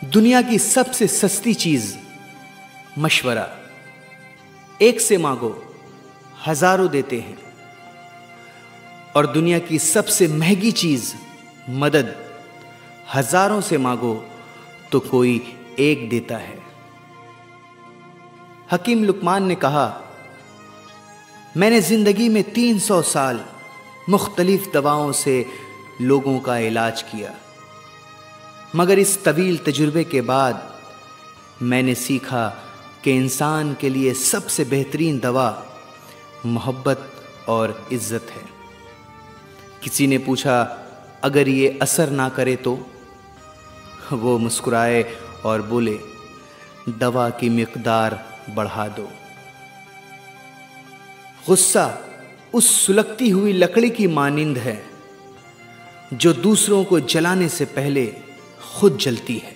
दुनिया की सबसे सस्ती चीज मशवरा, एक से मांगो हजारों देते हैं। और दुनिया की सबसे महंगी चीज मदद, हजारों से मांगो तो कोई एक देता है। हकीम लुकमान ने कहा, मैंने जिंदगी में 300 साल मुख्तलिफ दवाओं से लोगों का इलाज किया, मगर इस तवील तजुर्बे के बाद मैंने सीखा कि इंसान के लिए सबसे बेहतरीन दवा मोहब्बत और इज्जत है। किसी ने पूछा, अगर ये असर ना करे तो? वो मुस्कुराए और बोले, दवा की मिकदार बढ़ा दो। गुस्सा उस सुलगती हुई लकड़ी की मानिंद है जो दूसरों को जलाने से पहले खुद जलती है।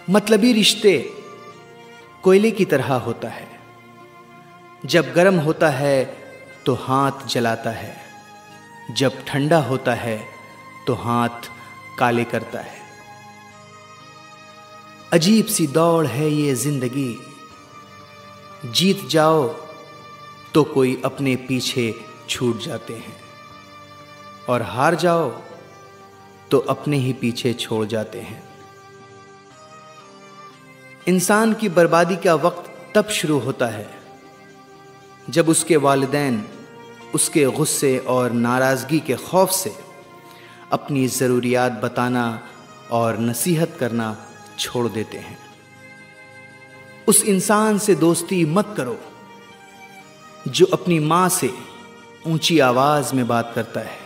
मतलबी रिश्ते कोयले की तरह होता है, जब गर्म होता है तो हाथ जलाता है, जब ठंडा होता है तो हाथ काले करता है। अजीब सी दौड़ है ये जिंदगी, जीत जाओ तो कोई अपने पीछे छूट जाते हैं, और हार जाओ तो अपने ही पीछे छोड़ जाते हैं। इंसान की बर्बादी का वक्त तब शुरू होता है जब उसके वालिदैन उसके गुस्से और नाराज़गी के खौफ से अपनी ज़रूरियात बताना और नसीहत करना छोड़ देते हैं। उस इंसान से दोस्ती मत करो जो अपनी माँ से ऊंची आवाज़ में बात करता है,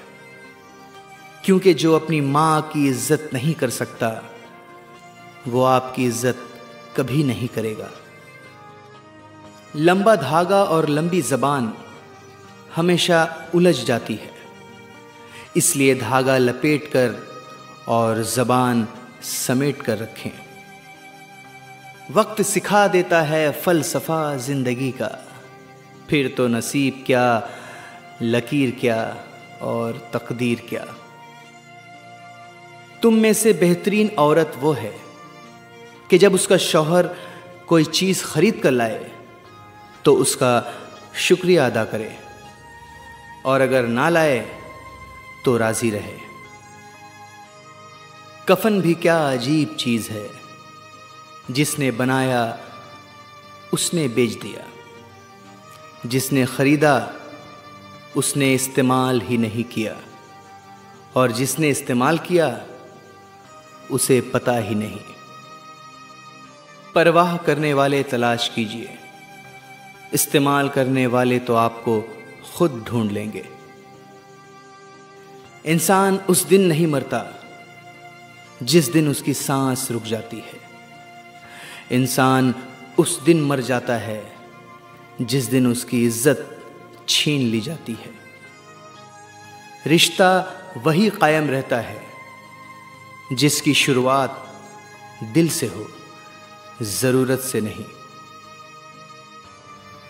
क्योंकि जो अपनी माँ की इज्जत नहीं कर सकता वो आपकी इज्जत कभी नहीं करेगा। लंबा धागा और लंबी जबान हमेशा उलझ जाती है, इसलिए धागा लपेटकर और जबान समेट कर रखें। वक्त सिखा देता है फलसफा जिंदगी का, फिर तो नसीब क्या, लकीर क्या और तकदीर क्या। तुम में से बेहतरीन औरत वो है कि जब उसका शौहर कोई चीज़ खरीद कर लाए तो उसका शुक्रिया अदा करे, और अगर ना लाए तो राज़ी रहे। कफन भी क्या अजीब चीज़ है, जिसने बनाया उसने बेच दिया, जिसने खरीदा उसने इस्तेमाल ही नहीं किया, और जिसने इस्तेमाल किया उसे पता ही नहीं। परवाह करने वाले तलाश कीजिए, इस्तेमाल करने वाले तो आपको खुद ढूंढ लेंगे। इंसान उस दिन नहीं मरता जिस दिन उसकी सांस रुक जाती है। इंसान उस दिन मर जाता है जिस दिन उसकी इज्जत छीन ली जाती है। रिश्ता वही कायम रहता है जिसकी शुरुआत दिल से हो, जरूरत से नहीं।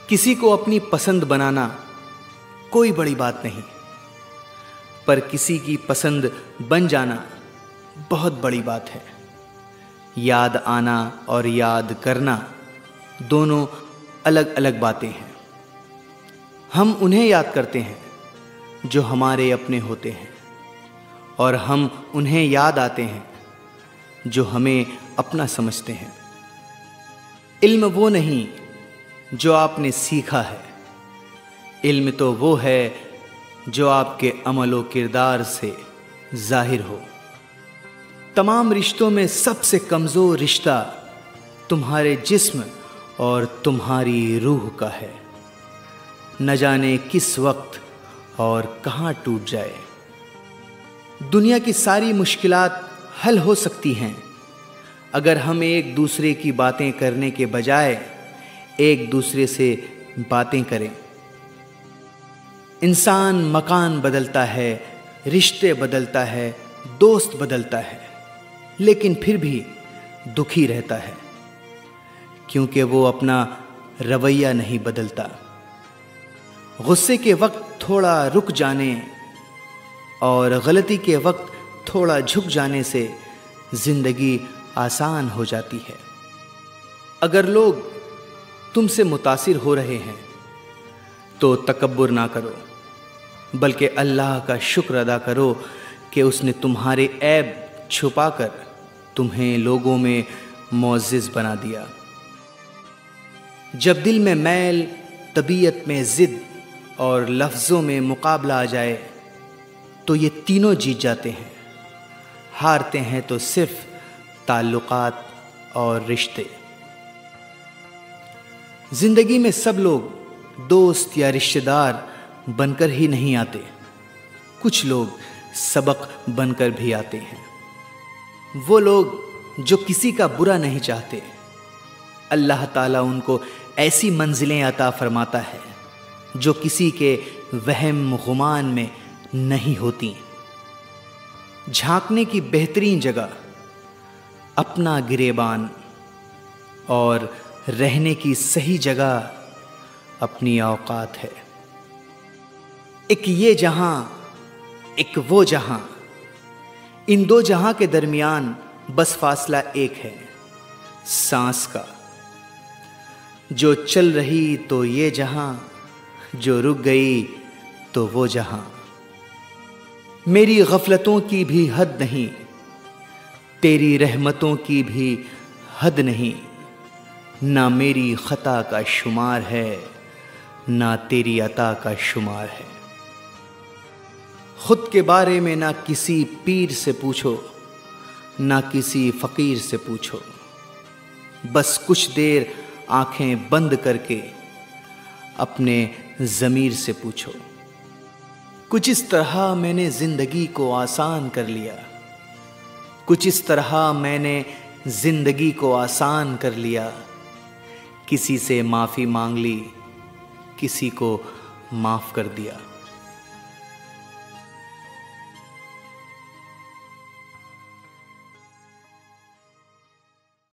किसी को अपनी पसंद बनाना कोई बड़ी बात नहीं, पर किसी की पसंद बन जाना बहुत बड़ी बात है। याद आना और याद करना दोनों अलग अलग बातें हैं। हम उन्हें याद करते हैं जो हमारे अपने होते हैं, और हम उन्हें याद आते हैं जो हमें अपना समझते हैं। इल्म वो नहीं जो आपने सीखा है, इल्म तो वो है जो आपके अमल व किरदार से जाहिर हो। तमाम रिश्तों में सबसे कमज़ोर रिश्ता तुम्हारे जिस्म और तुम्हारी रूह का है। न जाने किस वक्त और कहाँ टूट जाए। दुनिया की सारी मुश्किलात हल हो सकती हैं अगर हम एक दूसरे की बातें करने के बजाय एक दूसरे से बातें करें। इंसान मकान बदलता है, रिश्ते बदलता है, दोस्त बदलता है, लेकिन फिर भी दुखी रहता है, क्योंकि वो अपना रवैया नहीं बदलता। गुस्से के वक्त थोड़ा रुक जाने और गलती के वक्त थोड़ा झुक जाने से जिंदगी आसान हो जाती है। अगर लोग तुमसे मुतासिर हो रहे हैं तो तकब्बुर ना करो, बल्कि अल्लाह का शुक्र अदा करो कि उसने तुम्हारे ऐब छुपाकर तुम्हें लोगों में मुअज़्ज़िज़ बना दिया। जब दिल में मैल, तबीयत में ज़िद और लफ्ज़ों में मुकाबला आ जाए तो ये तीनों जीत जाते हैं। हारते हैं तो सिर्फ ताल्लुकात और रिश्ते। जिंदगी में सब लोग दोस्त या रिश्तेदार बनकर ही नहीं आते, कुछ लोग सबक बनकर भी आते हैं। वो लोग जो किसी का बुरा नहीं चाहते, अल्लाह ताला उनको ऐसी मंजिलें अता फरमाता है जो किसी के वहम गुमान में नहीं होती। झांकने की बेहतरीन जगह अपना गिरेबान और रहने की सही जगह अपनी औकात है। एक ये जहां, एक वो जहां, इन दो जहां के दरमियान बस फासला एक है, सांस का। जो चल रही तो ये जहां, जो रुक गई तो वो जहां। मेरी गफलतों की भी हद नहीं, तेरी रहमतों की भी हद नहीं। ना मेरी खता का शुमार है, ना तेरी अता का शुमार है। खुद के बारे में ना किसी पीर से पूछो, ना किसी फकीर से पूछो। बस कुछ देर आंखें बंद करके अपने ज़मीर से पूछो। कुछ इस तरह मैंने ज़िंदगी को आसान कर लिया, कुछ इस तरह मैंने ज़िंदगी को आसान कर लिया। किसी से माफ़ी मांग ली, किसी को माफ़ कर दिया।